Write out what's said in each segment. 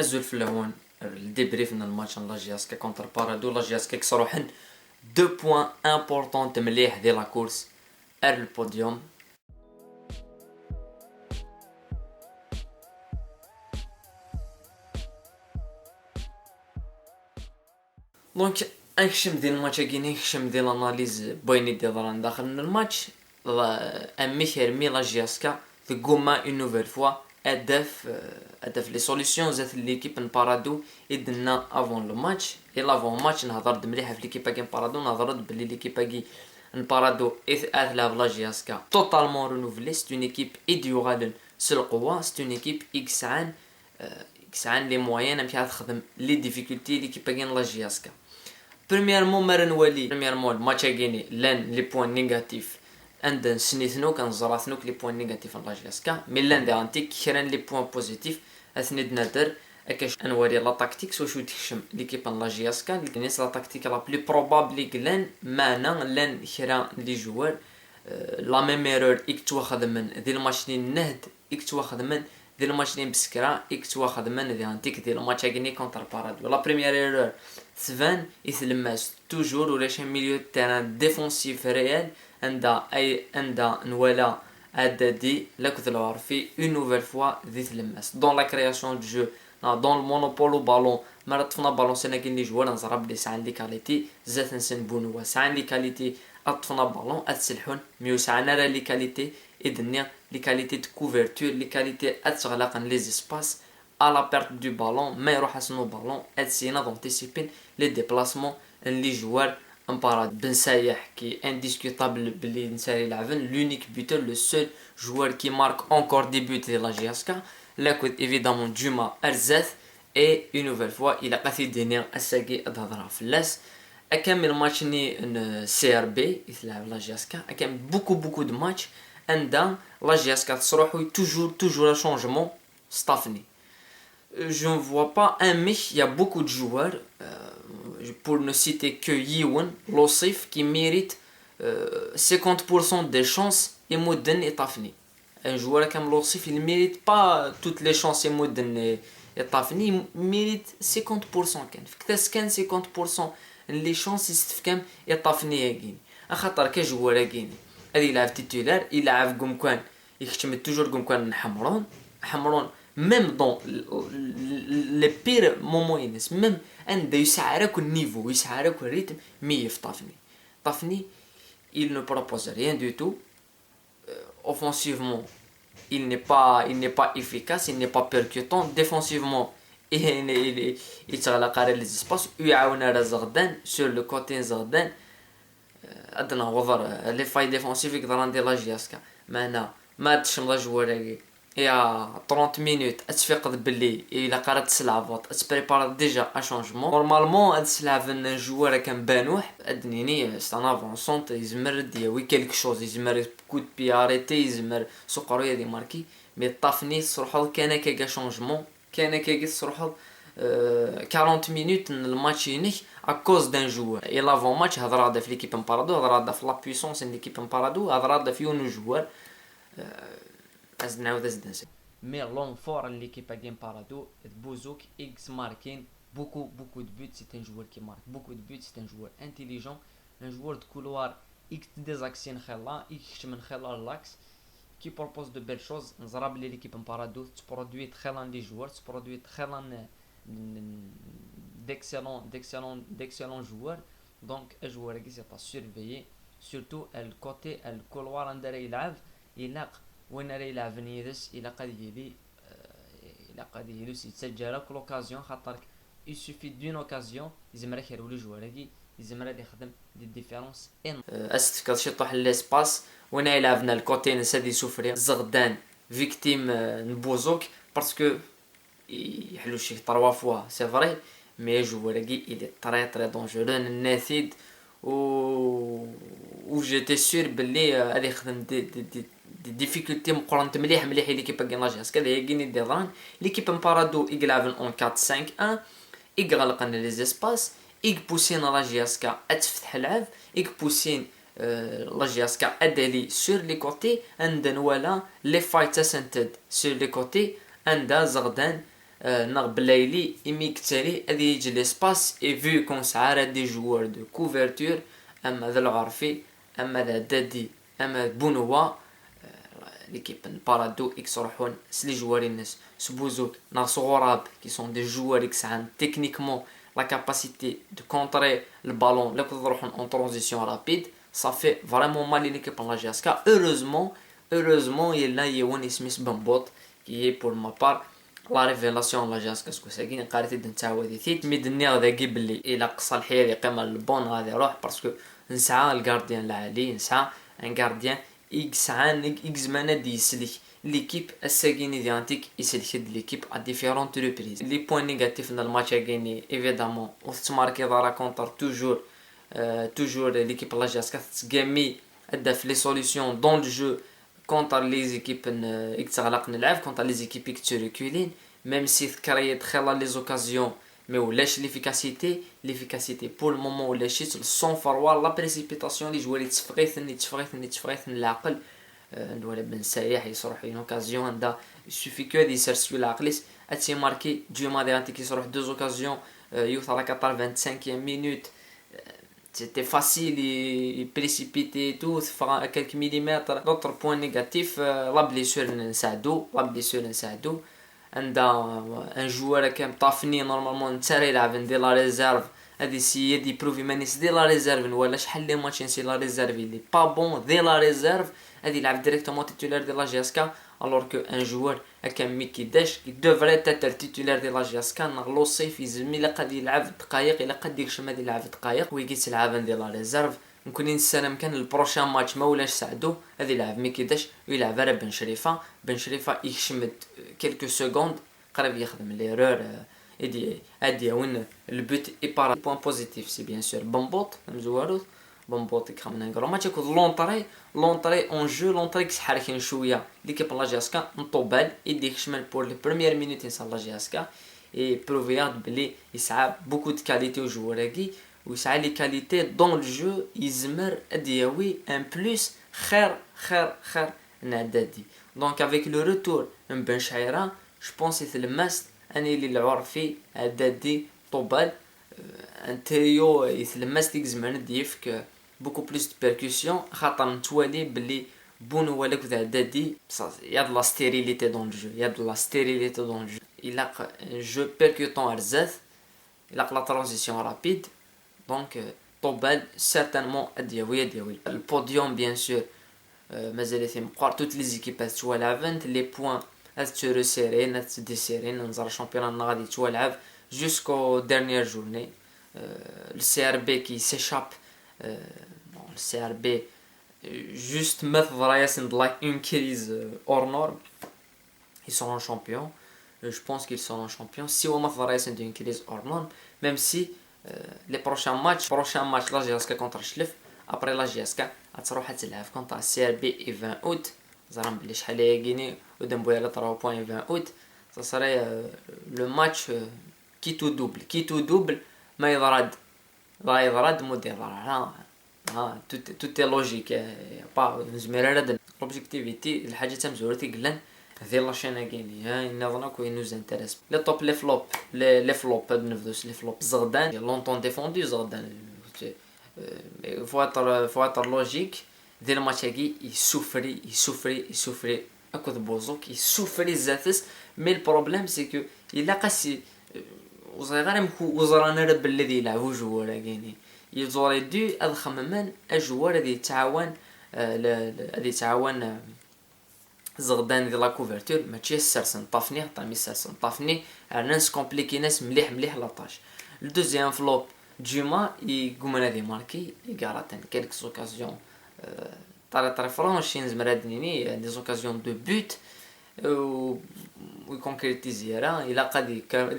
أزول في الهون الديبريف من الماتش لا جياسكا كونتر بارادو. لا جياسكا كسروحن دو بوان امبورطون مليح ديال لا كورس ار البوديوم. دونك نخشم ديال الماتش كيني نخشم ديال الاناليز بويني ديال راه داخل من الماتش. امي خيرمي لا جياسكا تقوما اون نوفيل فوا هدف لي سوليسيون زات ليكيب نبارادو يدنا افون لو ماتش. اي لافون ماتش نهضر مليحه في ليكيب كاع نبارادو، نهضر بلي ليكيب كاع نبارادو اثلاب لا جياسكا توتالمون رينوفلي. سي اون ايكيب ايديوغال سل قوه، سي اون ايكيب اكس عن لي موين مشات تخدم لي ديفيكولتي ليكيب كاع لا جياسكا. بريميرمون ما نولي بريميرمون الماتش كيني لان لي بوين نيجاتيف عند سنيثنو كنزراتنوك لي بوين نيجاتيف لا جياسكا، مي لان دي انتيك كيران لي بوين بوزيتيف اثني نادر اكاش انوري لا تاكتيك سو شو تخشم ليكيب لا جياسكا لكن لا تاكتيك لا بلي بروبابلي لان معنا لان كرا لي جوار لا ميم ايرور اك تواخذ من ديال الماتشين نهد اك تواخذ من ديال الماتشين بسكرا اك تواخذ من دي انتيك ديال الماتش كيني كونتر بارادو. لا بريمير ايرور سفان يتلمس توجور ولا شي ميليو تيران ديفونسيف ريال عندها نوالا عددي لك العرفي اون نوفيل فوا ذي تلمس دون لا كرياسيون دو جو دون المونوبول بالون. مرات طفنا بالون سنا كاين لي جوار نزرب لي ساعه لي كاليتي زات نسن بونوا ساعه لي كاليتي اطفنا بالون اتسلحون ميو ساعه راه لي كاليتي ادنيا لي كاليتي دو كوفرتور لي كاليتي اتغلق لي زيسباس à la perte du ballon ما يروح اسنو بالون اتسينا دونتيسيبين لي ديبلاسمون لي جوار امباراد. بن سايح كي انديسكوتابل بلي نساري لعبن لونيك بوتور لو سول جوار كي مارك اونكور دي بوت ديال لا جياسكا لاكود ايفيدامون جوما ارزاث اي اون نوفيل فوا الى قاثي دينير اساكي ادهضرها فلاس. اكمل ماتش ني سي ار بي يتلعب لا جياسكا اكمل بوكو دو ماتش عندها لا جياسكا تصروح توجور شونجمون ستافني. Je ne vois pas un mec, il y a beaucoup de joueurs, pour ne citer que Yiwen, Lossif, qui mérite 50% des chances et Mouden et Tafni. Un joueur comme Lossif, il ne mérite pas toutes les chances et Mouden et Tafni, il mérite 50%. Qu'est-ce qu'un 50% les chances يستفكم et Tafni يجيني. أخطر كجوار يجيني. هذه يلعب تيتولار، يلعب قمكان، يختم توجور قمكان حمرون. même dans les pires moments ينس même عنده يسعرك النيفو يسعرك الريتم مي في طافني il ne propose rien du tout. Offensivement il n'est pas efficace, il n'est pas percutant. Défensivement il يتغلق على les espaces ويعاون على زغدان sur le côté زغدان عندنا وضر لي فاي ديفونسيف يقدر ندير لا جياسكا معنا ما تشم لا جوار يا 30 مينوت اتفقد باللي الا قرات تسلعفط اتبريبار ديجا ا شونجمون نورمالمون هاد السلعف الجوار كان بانوح ادنيني ستان افونسونت يزمر ديوي كلك شوز يزمر كود بي اريتي يزمر سقرويه دي ماركي مي طافني صروحو كان كاع شونجمون كان كاع صروحو 40 مينوت الماتش ينيك ا كوز دان جوار. اي لافون ماتش هضر هذا في ليكيب مبارادو هضر هذا في لا بويسونس ليكيب مبارادو هضر هذا في اون جوار از نعاود ازدنس مي لون فور ليكيب كاين بارادو بوزوك اكس ماركين beaucoup de buts. C'est un joueur qui marque beaucoup de buts, c'est un joueur intelligent, un joueur de couloir x des actions خلا x من خلال l'axe qui propose de belles choses. نزرب لي ليكيب مبارادو تبرودوي خلان لي جوار تبرودوي خلان d'excellents joueurs. Donc un joueur qui c'est à surveiller surtout le côté le couloir عندنا يلعب وين راه يلعب نيدس الى قد يلوس يتسجل لك لوكازيون خاطر يسوفي دون اوكازيون يزمر يخيروا لي جوار يزمر يخدم دي ديفيرونس ان اسف كتشي طوح ليسباس وين يلعبنا الكوتي نسادي سوفري زغدان فيكتيم نبوزوك باسكو يحلو شي 3 فوا سي فري مي جوار il est très dangereux الناثيد و جيتي سور باللي غادي يخدم دي ديفيكولتي مقارنه مليح ليكيب كاين لا جياسكا اللي هي كاين ديران ليكيب مبارادو يلعب اون 4 5 1 يغلق لنا لي زيسباس يبوسين لا جياسكا تفتح العاب يبوسين لا جياسكا ادالي سور لي كوتي عندنا ولا لي فايت سنتد سور لي كوتي عندها زغدان نغ بلايلي إميك تالي هذي يجي ليسباس اي فيو كون سعارة دي جوار دو كوفرتور اما ذا العرفي اما ذا دادي اما بونوا ليكيب بارادو اكس روحون سلي جواري الناس سبوزوك نا صغراب كي سون دي جوار اكس عن تكنيكمون لا كاباسيتي دو كونتري البالون لا كتروحون اون ترانزيسيون رابيد صافي فريمون مال ليكيب لا جاسكا heureusement يلا يوان اسميس بنبوط كي بور ما بار لا ريفيلاسيون لا جاسكا سكو ساكين قاريت نتعاودي ثيت ميدني غدا كي بلي الى قصى الحيل يقيم البون غادي يروح باسكو نسعى الكارديان العالي نسعى ان كارديان اكس عانك اكس مانا دي يسلك ليكيب الساكيني ديانتيك يسلك ليكيب ا ديفيرونت ريبريز لي بوين نيجاتيف ن الماتش غيني ايفيدامون وتماركي دارا كونتر توجور ليكيب لا جاسكا تسكامي ادى في لي سوليسيون دون لو جو كونتر لي زيكيب يتغلق نلعب كونتر لي زيكيب يكتوريكولين ميم سي كريي تخيلا لي زوكازيون مي ولاش ليفيكاسيتي بور المومون ولا شيت السون فروار لا بريسيبيتاسيون لي جوالي تفغيث العقل نولي بن سايح يصرح اون اوكازيون عندها سوفي كو دي سيرسيو العقليس اتي ماركي ديما ديانتي كيصرح دو اوكازيون يوث على 85 مينوت c'était facile et précipité tout à quelques millimètres. D'autres points négatifs, la blessure نساعدو عندها ان جوار كان طافني نورمالمون نتا يلعب ندير لا ريزيرف هادي سي دي بروفي مانيس دي لا ريزيرف ولا شحال لي ماتش نسي لا ريزيرف اللي با بون دي لا ريزيرف هادي يلعب ديريكتومون تيتولير دي لا جاسكا الوغ كو ان جوار هكا مي كيداش كي دوفري تاتر تيتولير دي لا جاسكا نغلو الصيف يزمي الا قد يلعب دقايق الا قد يكشم هادي يلعب دقايق ويجي تلعب ندير لا ريزيرف نكون نستلم كان البروشان ماتش ما ولاش ساعدو هذا يلعب مي كيداش ويلعب على بن شريفه يكشمد كيلكو سكوند قريب يخدم ليرور هادي وين البوت اي بار بوين بوزيتيف سي بيان سور بنبوط مزوارو بنبوط كرا من غرو ماتش كود لونطري اون جو لونطري كسحركين شويه ليكيب لا جاسكا نطوبال يديك شمال بور لي بروميير مينوت انسان لا جاسكا اي بروفيات بلي يسعى بوكو دو كاليتي و جوراكي ويسعى لي كاليتي دون لو جو يزمر ادياوي ان بلوس خير نعدادي دونك افيك لو روتور من بن شعيره جو بونس يتلمست اني اللي العرفي عدادي طوبال ان تريو يتلمست يزمر ديفك بوكو بلوس دو بيركوسيون خاطر نتوالي بلي بون هو لك دادي يا د لا ستيريليتي دون الجو الى جو بيركوتون ارزاث الى لا ترانزيسيون رابيد دونك طوبال سيرتانمون ادياوي البوديوم بيان سور مازال مقار توت لي زيكيبات توالعبنت لي بوين تسيرين تديسيرين نزار الشامبيون غادي توالعب جوسكو ديرنيير جورني السي ار بي كي سيشاب السي ار بي جوست ماث ضرايسن لايك اون كريز اور نورم ils seront champions je pense qu'ils seront champions si on m'a fait une crise hors norme même si les prochains matchs la GSK contre Schlef après la GSK غتروح تلعب كونتر سي ار بي 20 اوت زعما بلي شحال هي غيني ودنبويا على 3 بوين 20 اوت ça serait le match qui tout double ما يضرد مدير tout est logique با زميرة l'objectivité الحاجة تمزورتي قلن هذه لاشين كاينين ها نظنك وين نوز انتريس لي توب لي فلوب بنفدوس لي فلوب زغدان لونطون ديفوندو زغدان faut être logique دير الماتش هاكي يسوفري اكود بوزوك يسوفري زاتس مي البروبليم سي كو الا قاسي وزغير وزرانا رب الذي يلعبوا جوار كاينين يزوري دو الخممان الجوار اللي يتعاون زغدان ديال لا كوفرتور ماشي السرسن طافني طامي السرسن طافني ناس كومبليكي ناس مليح لاطاج الدوزيام فلوب جيما يقومنا دي ماركي يغاراتن كيلك اوكازيون طري فرانشين زمرادنيني دي اوكازيون دو بوت و كونكريتيزي راه الا قاد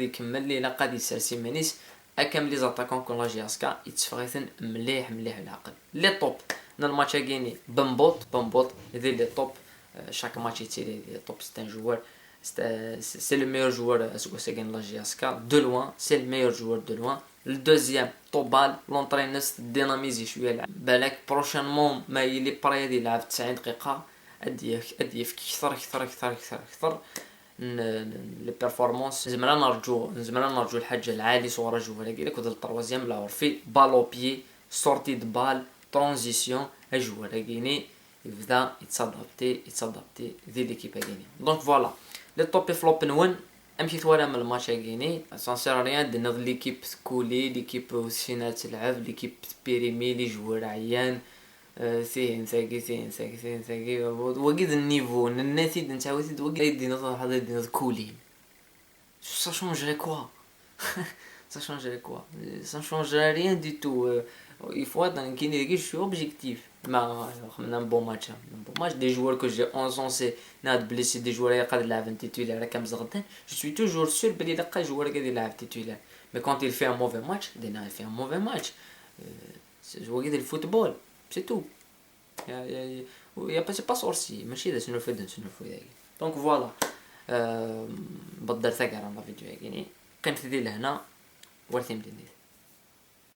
يكمل لي الا قاد يسرسي مانيس اكمل لي زاتاكون كون لا جي اس كا يتفغيثن مليح العقل لي طوب نا الماتش كايني بنبوط يدير لي طوب chaque match tiré top c'est un joueur c'est le meilleur joueur c'est la GSK de loin c'est le meilleur joueur de loin le deuxième طوبال l'entraîneur ديناميزي شويه بالك بروشينمون ما يلي بري يلعب 90 دقيقه ادي كثر لي بيرفورمانس زعما نرجو الحاجه العالي صوره جوهره كيداك ودال الطروازيام لا في بالو بيي سورتي دو بال ترانزيسيون اجوهره كيني يبدا يتصادابتي ذي ليكيب كيني. دونك فوالا لي توبي فلوب نون امشي ثوالى من الماتش كيني سانسير ريان دي نوض ليكيب تكولي ليكيب وسينا تلعب ليكيب بيريمي لي جوار عيان ثين ثاقي وقيد النيفو الناتي نتاوتي وقيد دي نوض هذا دي نوض كولي ça changerait quoi ça changerait rien du tout. Il faut être un kiné je suis objectif un bon match des joueurs que j'ai encensé ناد blessé des joueurs يقدر يلعب titulaire راكم زغدان je suis toujours sûr بلي لقى joueur قادر يلعب titulaire mais quand il fait un mauvais match il fait un mauvais match c'est jouer du football c'est tout c'est pas sorcier ماشي هذا شنو الفائده donc voilà بدل ثقة على الفيديو يعني كنت ذي لهنا ورثي مديني